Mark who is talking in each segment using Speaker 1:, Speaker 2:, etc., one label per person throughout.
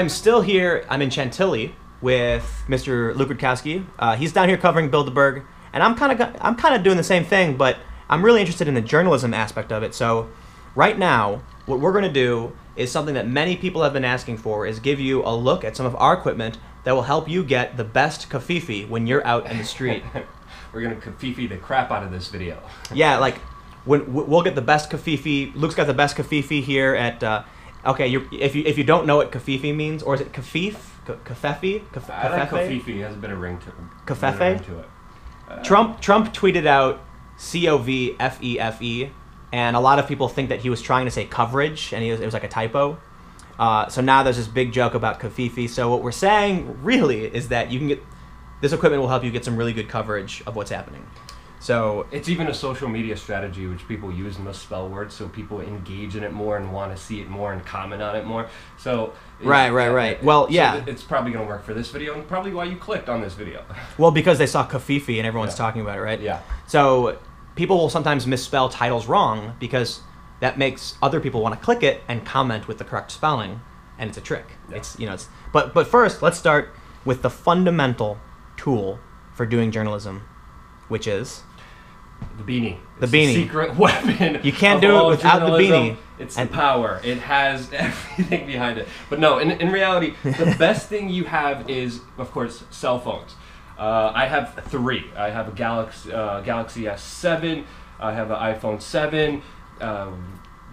Speaker 1: I'm still here. I'm in Chantilly with Mr. Luke Rutkowski. He's down here covering Bilderberg, and I'm kind of doing the same thing, but I'm really interested in the journalism aspect of it. So right now, what we're going to do is something that many people have been asking for, is give you a look at some of our equipment that will help you get the best Covfefe when you're out in the street.
Speaker 2: We're going to Covfefe the crap out of this video.
Speaker 1: Yeah, like we'll get the best Covfefe. Luke's got the best Covfefe here at... okay, if you don't know what Covfefe means, or is it Covfefe? Covfefe?
Speaker 2: I like Covfefe. Has been a ring to it.
Speaker 1: Covfefe? Trump tweeted out Covfefe, and a lot of people think that he was trying to say coverage, and it was like a typo. So now there's this big joke about Covfefe. So what we're saying really is that you can get this equipment will help you get some really good coverage of what's happening. So
Speaker 2: it's even a social media strategy which people use misspell words, so people engage in it more and want to see it more and comment on it more. So
Speaker 1: right. Well, yeah,
Speaker 2: so it's probably going to work for this video, and probably why you clicked on this video.
Speaker 1: Well, because they saw Covfefe and everyone's talking about it, right?
Speaker 2: Yeah.
Speaker 1: So people will sometimes misspell titles wrong because that makes other people want to click it and comment with the correct spelling, and it's a trick. Yeah. But first, let's start with the fundamental tool for doing journalism, which is
Speaker 2: the beanie.
Speaker 1: The beanie.
Speaker 2: Secret weapon.
Speaker 1: You can't do it without the beanie.
Speaker 2: It's the power. It has everything behind it. But no, in reality, the best thing you have is, of course, cell phones. I have 3. I have a Galaxy S7. I have an iPhone 7.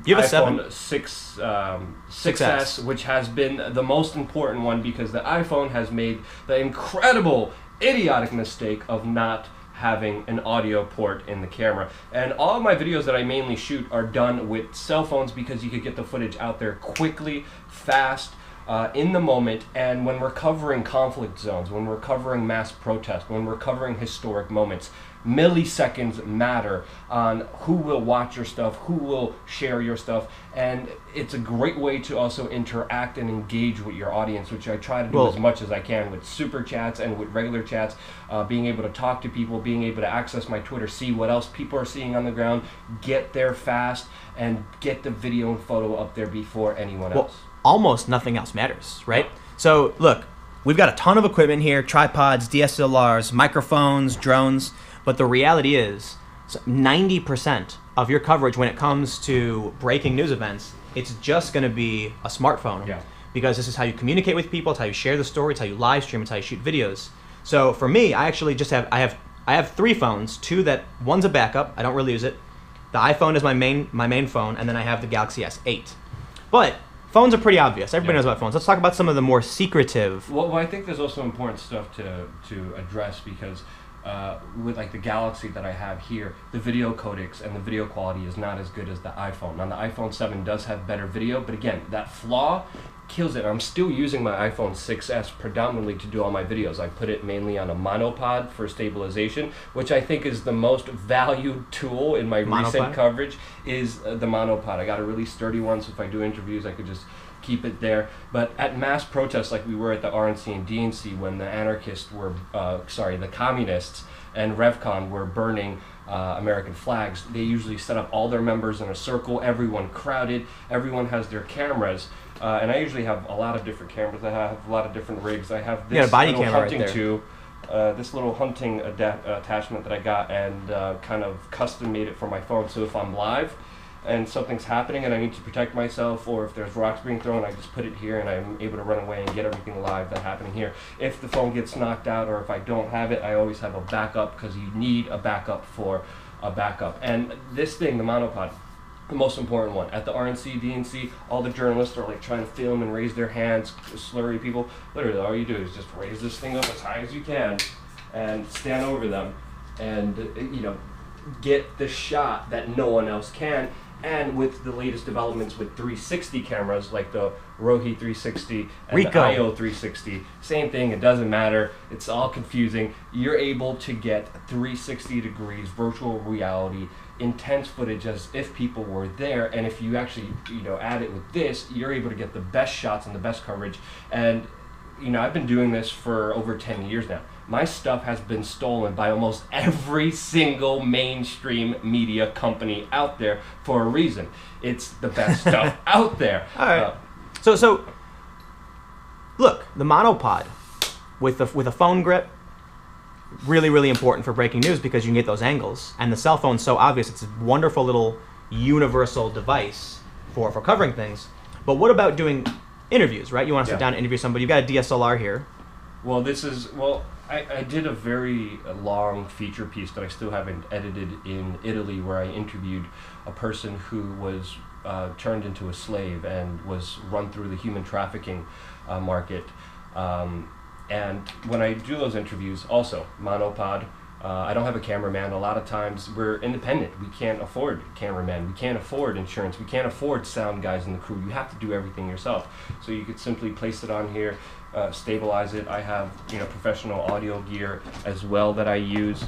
Speaker 1: You have a 7?
Speaker 2: iPhone 6S, which has been the most important one because the iPhone has made the incredible, idiotic mistake of not having an audio port in the camera. And all of my videos that I mainly shoot are done with cell phones because you could get the footage out there quickly, fast, in the moment. And when we're covering conflict zones, when we're covering mass protest, when we're covering historic moments, milliseconds matter on who will watch your stuff, who will share your stuff, and it's a great way to also interact and engage with your audience, which I try to do as much as I can with super chats and with regular chats, being able to talk to people, being able to access my Twitter, see what else people are seeing on the ground, get there fast, and get the video and photo up there before anyone else.
Speaker 1: Almost nothing else matters, right? Yeah. So look, we've got a ton of equipment here, tripods, DSLRs, microphones, drones. But the reality is, 90% of your coverage when it comes to breaking news events, it's just going to be a smartphone.
Speaker 2: Yeah.
Speaker 1: Because this is how you communicate with people, it's how you share the story, it's how you live stream, it's how you shoot videos. So for me, I actually just have 3 phones. 2 that one's a backup. I don't really use it. The iPhone is my main phone, and then I have the Galaxy S8. But phones are pretty obvious. Everybody knows about phones. Let's talk about some of the more secretive.
Speaker 2: Well, I think there's also important stuff to address because. With like the Galaxy that I have here, the video codecs and the video quality is not as good as the iPhone. Now the iPhone 7 does have better video, but again, that flaw kills it. I'm still using my iPhone 6S predominantly to do all my videos. I put it mainly on a monopod for stabilization, which I think is the most valued tool in my recent coverage is the monopod. I got a really sturdy one, so if I do interviews, I could just keep it there. But at mass protests like we were at the RNC and DNC when the anarchists were, the communists and RevCon were burning American flags, they usually set up all their members in a circle, everyone crowded, everyone has their cameras, and I usually have a lot of different cameras. I have a lot of different rigs. I have this little hunting tube, this little hunting attachment that I got and kind of custom made it for my phone, so if I'm live and something's happening and I need to protect myself, or if there's rocks being thrown, I just put it here and I'm able to run away and get everything live that's happening here. If the phone gets knocked out or if I don't have it, I always have a backup because you need a backup for a backup. And this thing, the monopod, the most important one. At the RNC, DNC, all the journalists are like trying to film and raise their hands, slurry people. Literally, all you do is just raise this thing up as high as you can and stand over them and, get the shot that no one else can. And with the latest developments with 360 cameras, like the Rohi 360 and the IO 360, same thing, it doesn't matter, it's all confusing. You're able to get 360 degrees virtual reality, intense footage as if people were there, and if you actually, add it with this, you're able to get the best shots and the best coverage. And, I've been doing this for over 10 years now. My stuff has been stolen by almost every single mainstream media company out there for a reason. It's the best stuff out there.
Speaker 1: All right. So look, the monopod with a phone grip, really, really important for breaking news because you can get those angles. And the cell phone's so obvious. It's a wonderful little universal device for covering things. But what about doing interviews, right? You want to sit down and interview somebody. You've got a DSLR here.
Speaker 2: Well, I did a very long feature piece that I still haven't edited in Italy, where I interviewed a person who was turned into a slave and was run through the human trafficking market. And when I do those interviews, also monopod. I don't have a cameraman. A lot of times we're independent. We can't afford cameramen. We can't afford insurance. We can't afford sound guys in the crew. You have to do everything yourself. So you could simply place it on here, stabilize it. I have professional audio gear as well that I use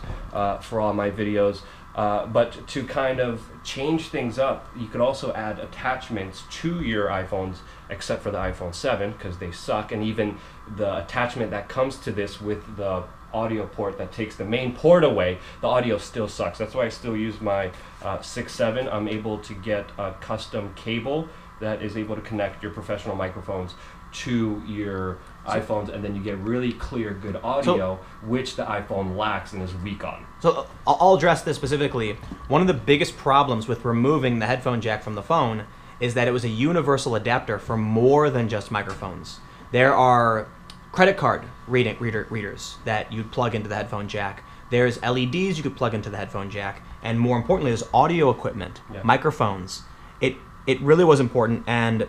Speaker 2: for all my videos. But to kind of change things up, you could also add attachments to your iPhones, except for the iPhone 7 because they suck, and even the attachment that comes to this with the audio port that takes the main port away, the audio still sucks. That's why I still use my 6.7. I'm able to get a custom cable that is able to connect your professional microphones to your iPhones, and then you get really clear, good audio, which the iPhone lacks and is weak on.
Speaker 1: So I'll address this specifically. One of the biggest problems with removing the headphone jack from the phone is that it was a universal adapter for more than just microphones. There are credit card readers that you'd plug into the headphone jack. There's LEDs you could plug into the headphone jack, and more importantly, there's audio equipment, microphones. It really was important, and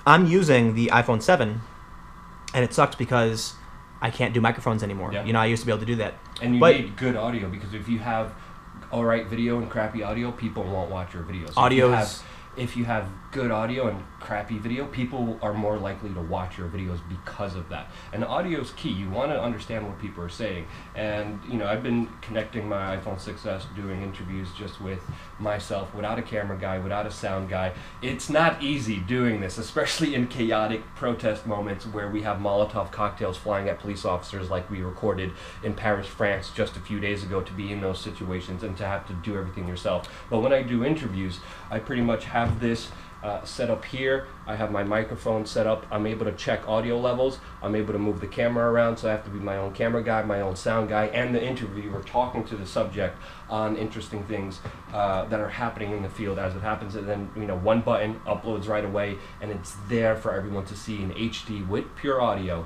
Speaker 1: I'm using the iPhone 7, and it sucks because I can't do microphones anymore. I used to be able to do that.
Speaker 2: And you need good audio, because if you have alright video and crappy audio, people won't watch your videos. If you have good audio and crappy video, people are more likely to watch your videos because of that. And audio is key. You want to understand what people are saying. And I've been connecting my iPhone 6s, doing interviews just with myself, without a camera guy, without a sound guy. It's not easy doing this, especially in chaotic protest moments where we have Molotov cocktails flying at police officers, like we recorded in Paris, France just a few days ago, to be in those situations and to have to do everything yourself. But when I do interviews, I pretty much have this set up here. I have my microphone set up. I'm able to check audio levels. I'm able to move the camera around, so I have to be my own camera guy, my own sound guy, and the interviewer talking to the subject on interesting things that are happening in the field as it happens. And then one button uploads right away, and it's there for everyone to see in HD with pure audio.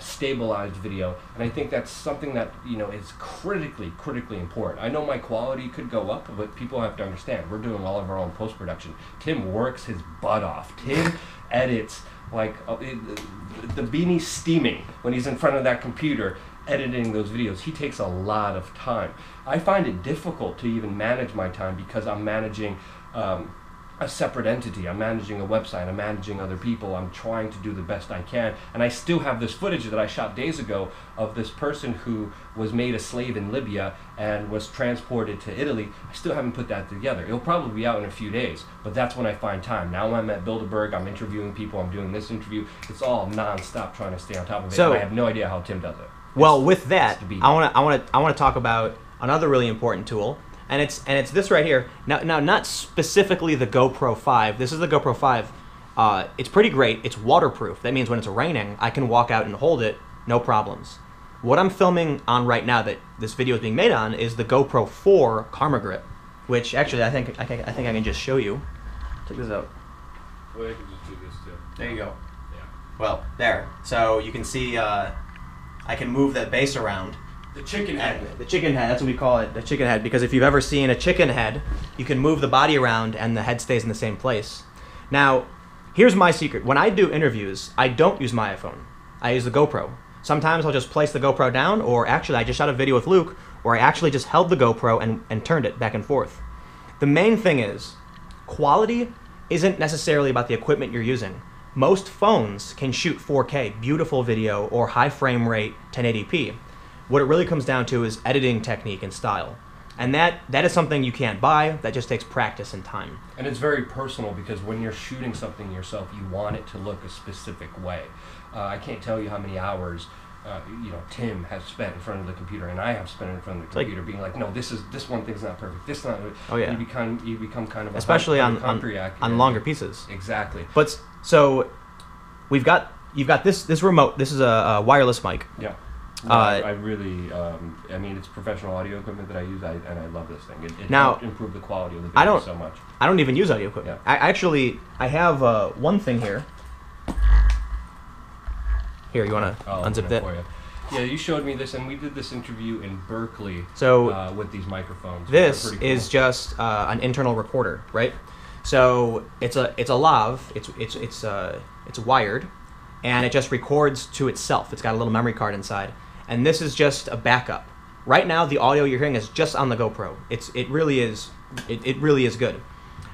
Speaker 2: Stabilized video, and I think that's something that is critically important. I know my quality could go up, but people have to understand we're doing all of our own post-production. Tim works his butt off. Tim edits like the beanie's steaming when he's in front of that computer editing those videos. He takes a lot of time. I find it difficult to even manage my time because I'm managing a separate entity. I'm managing a website. I'm managing other people. I'm trying to do the best I can. And I still have this footage that I shot days ago of this person who was made a slave in Libya and was transported to Italy. I still haven't put that together. It'll probably be out in a few days, but that's when I find time. Now I'm at Bilderberg. I'm interviewing people. I'm doing this interview. It's all non-stop trying to stay on top of it.
Speaker 1: So,
Speaker 2: and I have no idea how Tim does it.
Speaker 1: Well, with that, I want to talk about another really important tool. And it's this right here. Now, not specifically the GoPro 5. This is the GoPro 5. It's pretty great. It's waterproof. That means when it's raining, I can walk out and hold it, no problems. What I'm filming on right now, that this video is being made on, is the GoPro 4 Karma Grip, which actually I think I can just show you. Check this out.
Speaker 2: Well, I can just do this too.
Speaker 1: There you go.
Speaker 2: Yeah.
Speaker 1: Well, there. So you can see I can move that base around.
Speaker 2: The chicken head.
Speaker 1: The chicken head, that's what we call it, the chicken head, because if you've ever seen a chicken head, you can move the body around and the head stays in the same place. Now, here's my secret. When I do interviews, I don't use my iPhone. I use the GoPro. Sometimes I'll just place the GoPro down, or actually I just shot a video with Luke where I actually just held the GoPro and turned it back and forth. The main thing is, quality isn't necessarily about the equipment you're using. Most phones can shoot 4K, beautiful video, or high frame rate 1080p. What it really comes down to is editing technique and style. And that is something you can't buy. That just takes practice and time.
Speaker 2: And it's very personal, because when you're shooting something yourself, you want it to look a specific way. I can't tell you how many hours Tim has spent in front of the computer, and I have spent in front of the computer, being like, no, this one thing's not perfect. This not.
Speaker 1: Oh yeah.
Speaker 2: You become kind of
Speaker 1: especially on
Speaker 2: hypochondriac
Speaker 1: longer pieces.
Speaker 2: Exactly.
Speaker 1: But so we've got you've got this remote. This is a wireless mic.
Speaker 2: Yeah. No, I really, I mean, it's professional audio equipment that I use, and I love this thing. It
Speaker 1: Now,
Speaker 2: helped improve the quality of the video so much.
Speaker 1: I don't even use audio equipment.
Speaker 2: Yeah.
Speaker 1: I have one thing here. Here, you want to unzip that?
Speaker 2: Yeah, you showed me this, and we did this interview in Berkeley.
Speaker 1: So
Speaker 2: with these microphones.
Speaker 1: This
Speaker 2: cool.
Speaker 1: is just an internal recorder, right? So it's a lav. It's wired, and it just records to itself. It's got a little memory card inside, and this is just a backup. Right now, the audio you're hearing is just on the GoPro. It really is good.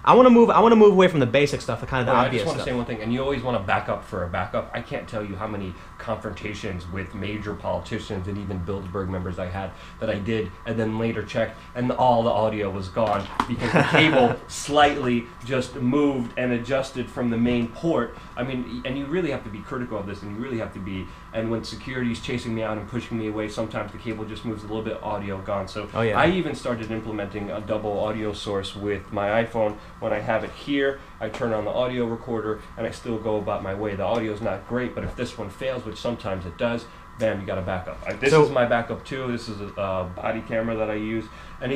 Speaker 1: I want to move away from the basic stuff, the kind of the obvious
Speaker 2: I just want to
Speaker 1: stuff.
Speaker 2: say one thing, and you always want to back up for a backup. I can't tell you how many confrontations with major politicians and even Bilderberg members I had that I did, and then later checked, and all the audio was gone because the cable slightly just moved and adjusted from the main port. I mean, and you really have to be critical of this, and you really have to be. And when security's chasing me out and pushing me away, sometimes the cable just moves a little bit, audio gone. So I even started implementing a double audio source with my iPhone. When I have it here, I turn on the audio recorder, and I still go about my way. The audio's not great, but if this one fails, which sometimes it does, bam, you got a backup. This is my backup too. This is a body camera that I use. And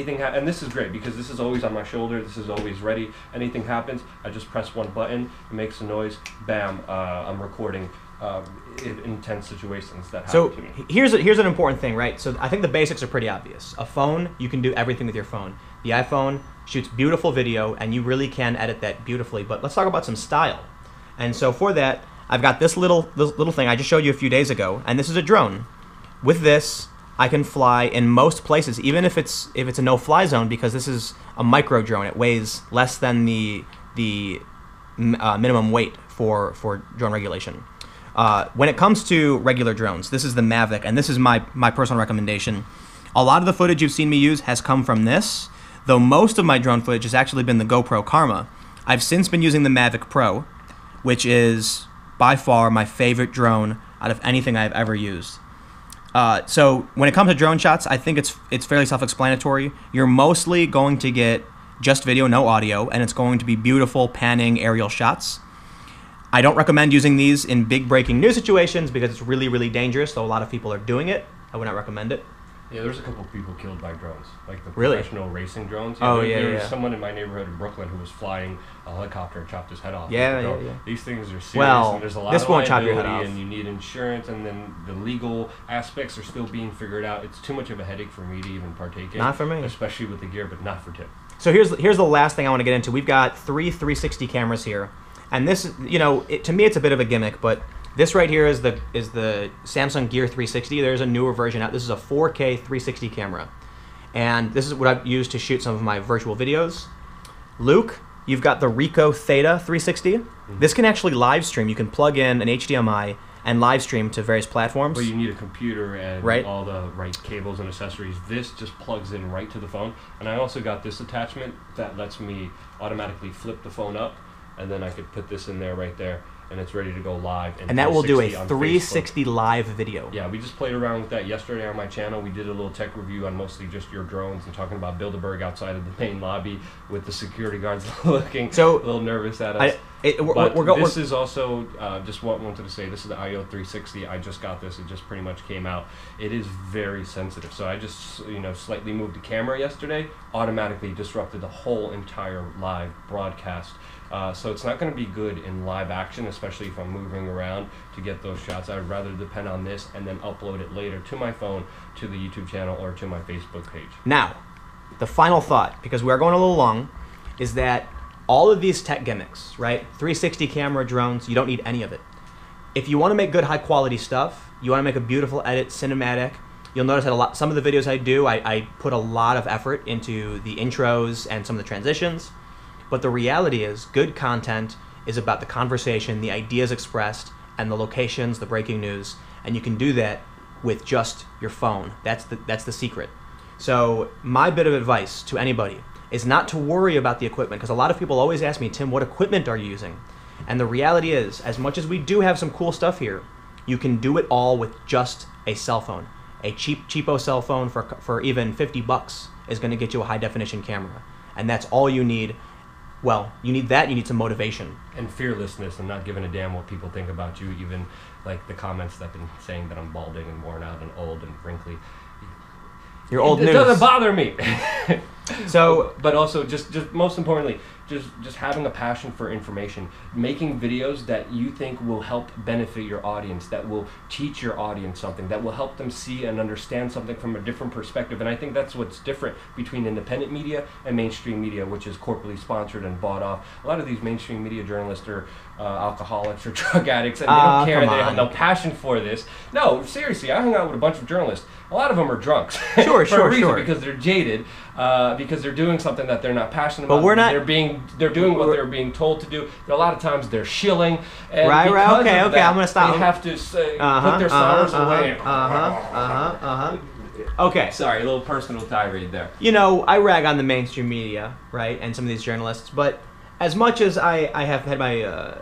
Speaker 2: this is great because this is always on my shoulder. This is always ready. Anything happens, I just press one button, it makes a noise, bam, I'm recording intense situations that happen to me.
Speaker 1: So here's an important thing, right? So I think the basics are pretty obvious. A phone, you can do everything with your phone. The iPhone shoots beautiful video, and you really can edit that beautifully. But let's talk about some style. And so for that, I've got this little thing I just showed you a few days ago, and this is a drone. With this, I can fly in most places, even if it's a no-fly zone, because this is a micro drone. It weighs less than the minimum weight for drone regulation. When it comes to regular drones, this is the Mavic, and this is my personal recommendation. A lot of the footage you've seen me use has come from this, though most of my drone footage has actually been the GoPro Karma. I've since been using the Mavic Pro, which is by far my favorite drone out of anything I've ever used. So when it comes to drone shots, I think it's fairly self-explanatory. You're mostly going to get just video, no audio, and it's going to be beautiful panning aerial shots. I don't recommend using these in big breaking news situations because it's really, really dangerous, though a lot of people are doing it. I would not recommend it.
Speaker 2: Yeah, there's a couple of people killed by drones, like the
Speaker 1: Really?
Speaker 2: professional racing drones.
Speaker 1: There
Speaker 2: was someone in my neighborhood in Brooklyn who was flying a helicopter and chopped his head off.
Speaker 1: Yeah.
Speaker 2: These things are serious,
Speaker 1: Well,
Speaker 2: and there's a lot
Speaker 1: this
Speaker 2: of
Speaker 1: won't chop your head
Speaker 2: liability,
Speaker 1: off.
Speaker 2: and you need insurance, and then the legal aspects are still being figured out. It's too much of a headache for me to even partake in.
Speaker 1: Not for me.
Speaker 2: Especially with the gear, but not for Tim.
Speaker 1: So here's the last thing I want to get into. We've got three 360 cameras here, and this, to me it's a bit of a gimmick, but this right here is the Samsung Gear 360. There's a newer version out. This is a 4K 360 camera, and this is what I've used to shoot some of my virtual videos. Luke, you've got the Ricoh Theta 360. Mm-hmm. This can actually live stream. You can plug in an HDMI and live stream to various platforms.
Speaker 2: But you need a computer and all the right cables and accessories. This just plugs in right to the phone. And I also got this attachment that lets me automatically flip the phone up, and then I could put this in there right there, and it's ready to go live.
Speaker 1: And that will do a 360 live video.
Speaker 2: Yeah, we just played around with that yesterday on my channel. We did a little tech review on mostly just your drones and talking about Bilderberg outside of the main lobby with the security guards looking a little nervous at us. This is also, just wanted to say, this is the IO 360. I just got this. It just pretty much came out. It is very sensitive. So I just, slightly moved the camera yesterday, automatically disrupted the whole entire live broadcast. So it's not going to be good in live action, especially if I'm moving around to get those shots. I would rather depend on this and then upload it later to my phone, to the YouTube channel, or to my Facebook page.
Speaker 1: Now, the final thought, because we are going a little long, is that all of these tech gimmicks, right? 360 camera, drones, you don't need any of it. If you want to make good high quality stuff, you want to make a beautiful edit, cinematic, you'll notice that some of the videos I do, I put a lot of effort into the intros and some of the transitions. But the reality is, good content is about the conversation, the ideas expressed, and the locations, the breaking news, and you can do that with just your phone. That's the secret. So my bit of advice to anybody is not to worry about the equipment, because a lot of people always ask me, Tim, what equipment are you using? And the reality is, as much as we do have some cool stuff here, you can do it all with just a cell phone. A cheapo cell phone for even $50 is going to get you a high definition camera, and that's all you need. well, you need that. You need some motivation.
Speaker 2: And fearlessness and not giving a damn what people think about you, even like the comments that have been saying that I'm balding and worn out and old and wrinkly.
Speaker 1: You're old news.
Speaker 2: It doesn't bother me.
Speaker 1: So,
Speaker 2: but also just most importantly, just having a passion for information, making videos that you think will help benefit your audience, that will teach your audience something, that will help them see and understand something from a different perspective. And I think that's what's different between independent media and mainstream media, which is corporately sponsored and bought off. A lot of these mainstream media journalists are alcoholics or drug addicts, and they don't care. They have no passion for this. No, seriously, I hung out with a bunch of journalists. A lot of them are drunks.
Speaker 1: Sure,
Speaker 2: for a reason,
Speaker 1: sure.
Speaker 2: Because they're jaded, because they're doing something that they're not passionate
Speaker 1: But
Speaker 2: about.
Speaker 1: we're not.
Speaker 2: They're doing what they're being told to do. A lot of times they're shilling. And
Speaker 1: Right. Okay.
Speaker 2: of
Speaker 1: Okay.
Speaker 2: that,
Speaker 1: I'm gonna stop.
Speaker 2: They have to put their sorrows away.
Speaker 1: Okay.
Speaker 2: Sorry, a little personal tirade there.
Speaker 1: You know, I rag on the mainstream media, right, and some of these journalists, but as much as I have had my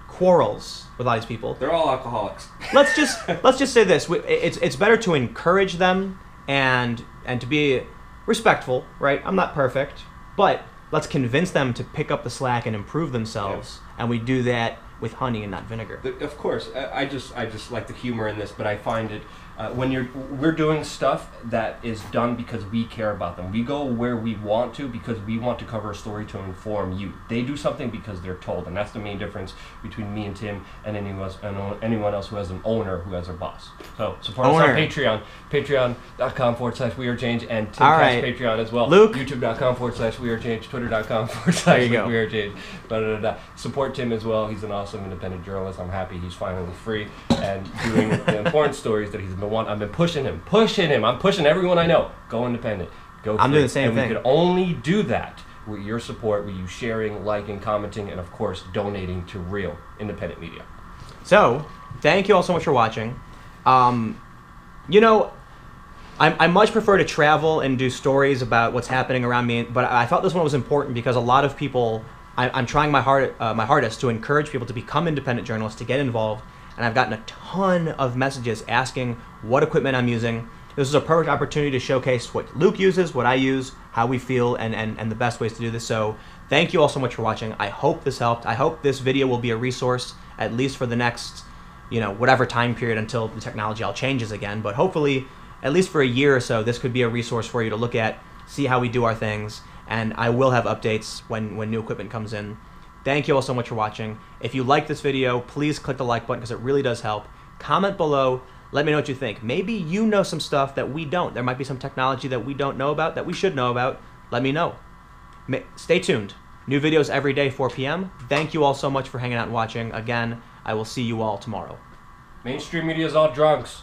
Speaker 1: quarrels with a lot of these people,
Speaker 2: They're all alcoholics.
Speaker 1: let's just say this: it's better to encourage them and to be respectful, right? I'm not perfect, but let's convince them to pick up the slack and improve themselves, and we do that with honey and not vinegar.
Speaker 2: Of course, I just like the humor in this, but I find it when we're doing stuff that is done because we care about them. We go where we want to because we want to cover a story to inform you. They do something because they're told, and that's the main difference between me and Tim and anyone else who has an owner who has a boss. So support us on Patreon, patreon.com/wearechange, and Tim Cast Patreon as well.
Speaker 1: Luke,
Speaker 2: youtube.com/wearechange, twitter.com/wearechange. Support Tim as well. He's an awesome independent journalist. I'm happy he's finally free and doing the important stories that he's been wanting. I've been pushing him. I'm pushing everyone I know. Go independent. Go free.
Speaker 1: I'm doing the same thing.
Speaker 2: And we could only do that with your support, with you sharing, liking, commenting, and of course donating to real independent media.
Speaker 1: So, thank you all so much for watching. You know, I much prefer to travel and do stories about what's happening around me, but I thought this one was important because a lot of people, I'm trying my hardest to encourage people to become independent journalists, to get involved, and I've gotten a ton of messages asking what equipment I'm using. This is a perfect opportunity to showcase what Luke uses, what I use, how we feel, and the best ways to do this. So thank you all so much for watching. I hope this helped. I hope this video will be a resource, at least for the next, whatever time period until the technology all changes again. But hopefully, at least for a year or so, this could be a resource for you to look at, see how we do our things, and I will have updates when new equipment comes in. Thank you all so much for watching. If you like this video, please click the like button because it really does help. Comment below. Let me know what you think. Maybe you know some stuff that we don't. There might be some technology that we don't know about that we should know about. Let me know. Stay tuned. New videos every day, 4 p.m. Thank you all so much for hanging out and watching. Again, I will see you all tomorrow.
Speaker 2: Mainstream media is all drunks.